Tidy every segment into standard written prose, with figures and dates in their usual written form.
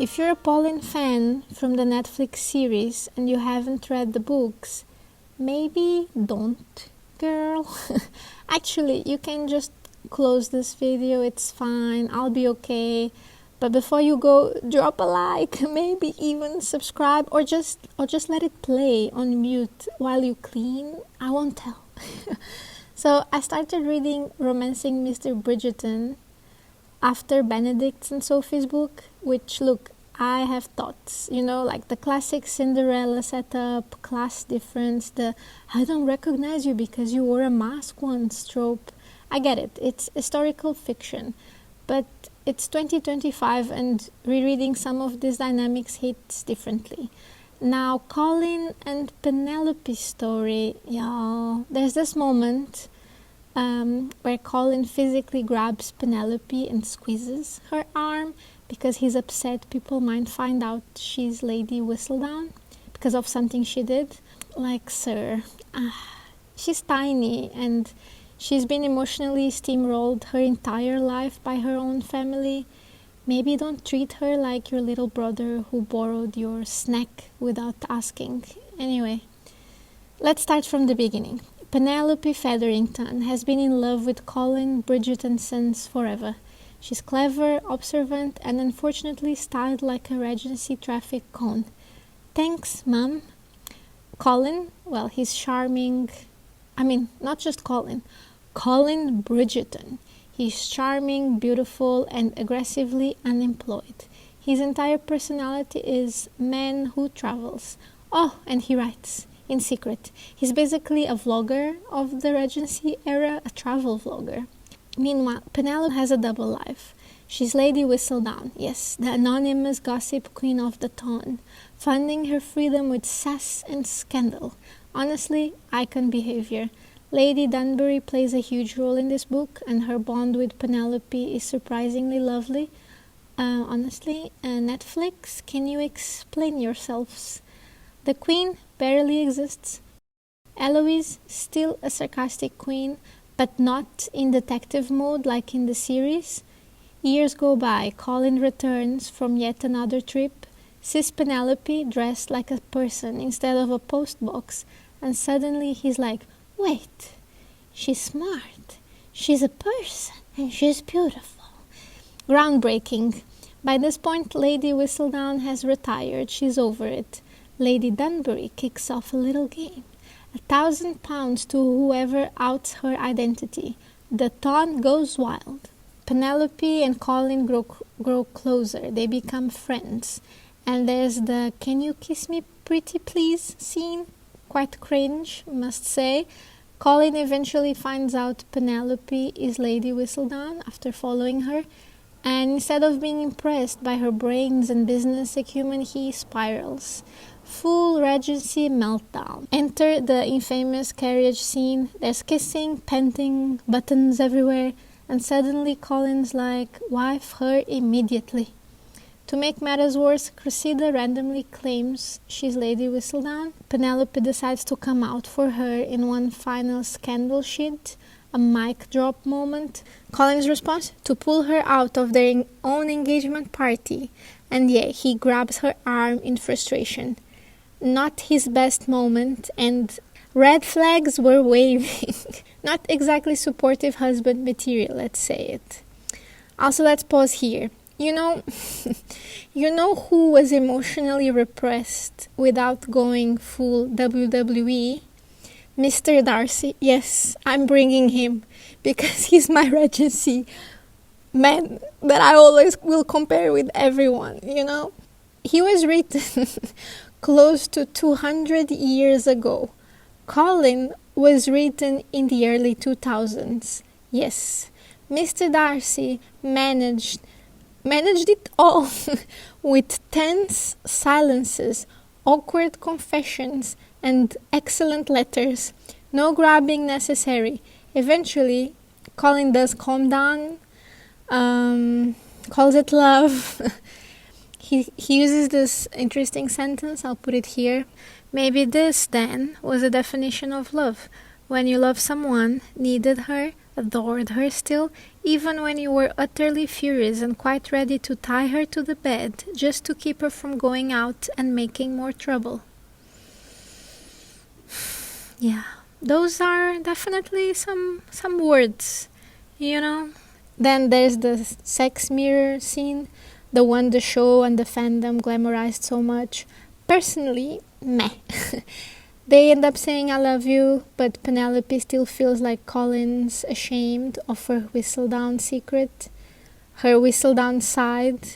If you're a Polin fan from the Netflix series and you haven't read the books, maybe don't, girl. Actually, you can just close this video, it's fine, I'll be okay. But before you go, drop a like, maybe even subscribe, or just let it play on mute while you clean. I won't tell. So I started reading Romancing Mr. Bridgerton after Benedict's and Sophie's book, which, look, I have thoughts, like the classic Cinderella setup, class difference, the I don't recognize you because you wore a mask once trope. I get it, it's historical fiction, but it's 2025 and rereading some of these dynamics hits differently. Now, Colin and Penelope's story, y'all, there's this moment where Colin physically grabs Penelope and squeezes her arm because he's upset people might find out she's Lady Whistledown because of something she did. Like, sir, she's tiny and she's been emotionally steamrolled her entire life by her own family. Maybe don't treat her like your little brother who borrowed your snack without asking. Anyway, let's start from the beginning. Penelope Featherington has been in love with Colin Bridgerton since forever. She's clever, observant, and unfortunately styled like a Regency traffic cone. Thanks, Mum. Colin, well, he's charming. Not just Colin. Colin Bridgerton. He's charming, beautiful, and aggressively unemployed. His entire personality is man who travels. Oh, and he writes. In secret. He's basically a vlogger of the Regency era, a travel vlogger. Meanwhile, Penelope has a double life. She's Lady Whistledown, yes, the anonymous gossip queen of the town, funding her freedom with sass and scandal. Honestly, icon behavior. Lady Dunbury plays a huge role in this book, and her bond with Penelope is surprisingly lovely. Honestly, Netflix, can you explain yourselves? The queen barely exists. Eloise, still a sarcastic queen, but not in detective mode like in the series. Years go by, Colin returns from yet another trip, sees Penelope dressed like a person instead of a postbox, and suddenly he's like, wait, she's smart, she's a person, and she's beautiful. Groundbreaking. By this point, Lady Whistledown has retired, she's over it. Lady Dunbury kicks off a little game. £1,000 to whoever outs her identity. The town goes wild. Penelope and Colin grow closer. They become friends. And there's the "can you kiss me pretty please" scene. Quite cringe, must say. Colin eventually finds out Penelope is Lady Whistledown after following her. And instead of being impressed by her brains and business acumen, he spirals. Full Regency meltdown. Enter the infamous carriage scene. There's kissing, panting, buttons everywhere, and suddenly Colin's like, wife her immediately. To make matters worse, Cressida randomly claims she's Lady Whistledown. Penelope decides to come out for her in one final scandal sheet, a mic drop moment. Colin's response? To pull her out of their own engagement party. And yeah, he grabs her arm in frustration. Not his best moment, and red flags were waving. Not exactly supportive husband material, let's say it. Also, let's pause here. You know who was emotionally repressed without going full WWE? Mr. Darcy. Yes, I'm bringing him because he's my Regency man that I always will compare with everyone, He was written close to 200 years ago. Colin was written in the early 2000s. Yes, Mr. Darcy managed it all with tense silences, awkward confessions, and excellent letters. No grabbing necessary. Eventually, Colin does calm down, calls it love. He uses this interesting sentence, I'll put it here. Maybe this, then, was a definition of love. When you love someone, needed her, adored her still, even when you were utterly furious and quite ready to tie her to the bed just to keep her from going out and making more trouble. Yeah, those are definitely some words, you know. Then there's the sex mirror scene, the one the show and the fandom glamorized so much. Personally, meh. They end up saying I love you, but Penelope still feels like Colin's ashamed of her whistle-down secret, her whistle-down side,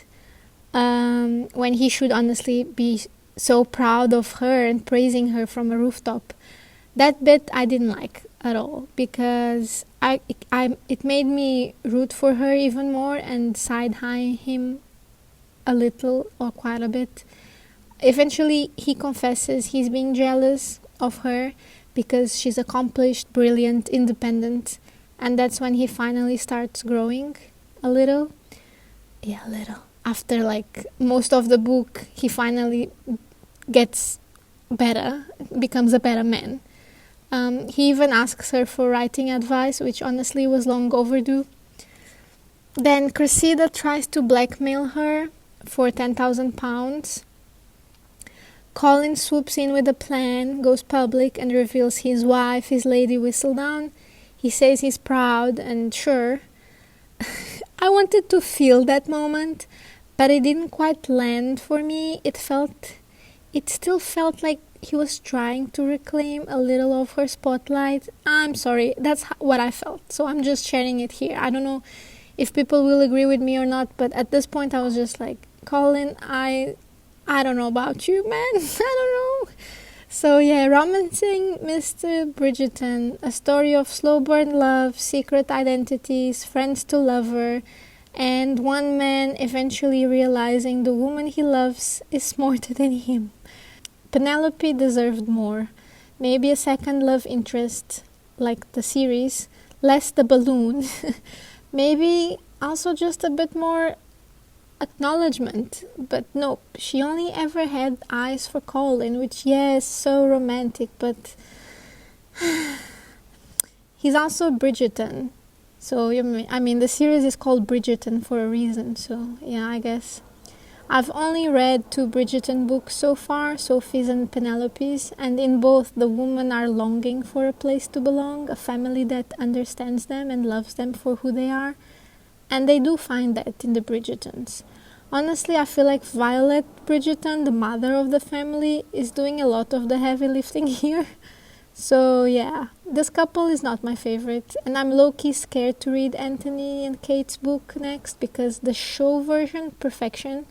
when he should honestly be so proud of her and praising her from a rooftop. That bit I didn't like at all, because it made me root for her even more and side-eye him a little or quite a bit. Eventually, he confesses he's being jealous of her because she's accomplished, brilliant, independent, and that's when he finally starts growing a little. Yeah, a little. After like most of the book, he finally gets better, becomes a better man. He even asks her for writing advice, which honestly was long overdue. Then Cressida tries to blackmail her for £10,000. Colin swoops in with a plan, goes public, and reveals his wife is Lady Whistledown. He says he's proud and sure. I wanted to feel that moment, but it didn't quite land for me. It still felt like he was trying to reclaim a little of her spotlight. I'm sorry, that's what I felt, so I'm just sharing it here. I don't know if people will agree with me or not, but at this point I was just like, Colin, I don't know about you, man. I don't know. So yeah, Romancing Mr. Bridgerton, a story of slow burn love, secret identities, friends to lover, and one man eventually realizing the woman he loves is smarter than him. Penelope deserved more. Maybe a second love interest, like the series, less the balloon. Maybe also just a bit more acknowledgement, but nope, she only ever had eyes for Colin, which yes, so romantic, but he's also Bridgerton, so I mean the series is called Bridgerton for a reason, so yeah, I guess. I've only read 2 Bridgerton books so far, Sophie's and Penelope's, and in both the women are longing for a place to belong, a family that understands them and loves them for who they are. And they do find that in the Bridgertons. Honestly, I feel like Violet Bridgerton, the mother of the family, is doing a lot of the heavy lifting here. So yeah, this couple is not my favorite. And I'm low-key scared to read Anthony and Kate's book next, because the show version, perfection.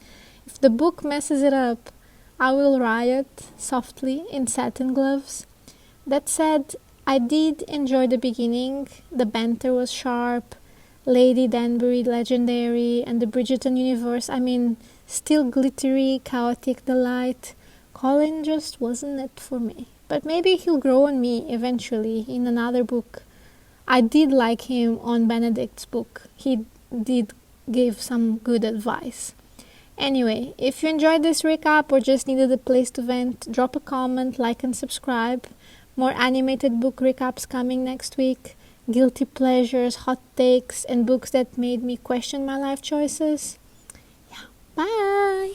If the book messes it up, I will riot softly in satin gloves. That said, I did enjoy the beginning. The banter was sharp. Lady Danbury legendary, and the Bridgerton universe, I mean, still glittery, chaotic delight. Colin just wasn't it for me. But maybe he'll grow on me eventually in another book. I did like him on Benedict's book. He did give some good advice. Anyway, if you enjoyed this recap or just needed a place to vent, drop a comment, like and subscribe. More animated book recaps coming next week. Guilty pleasures, hot takes, and books that made me question my life choices. Yeah, bye!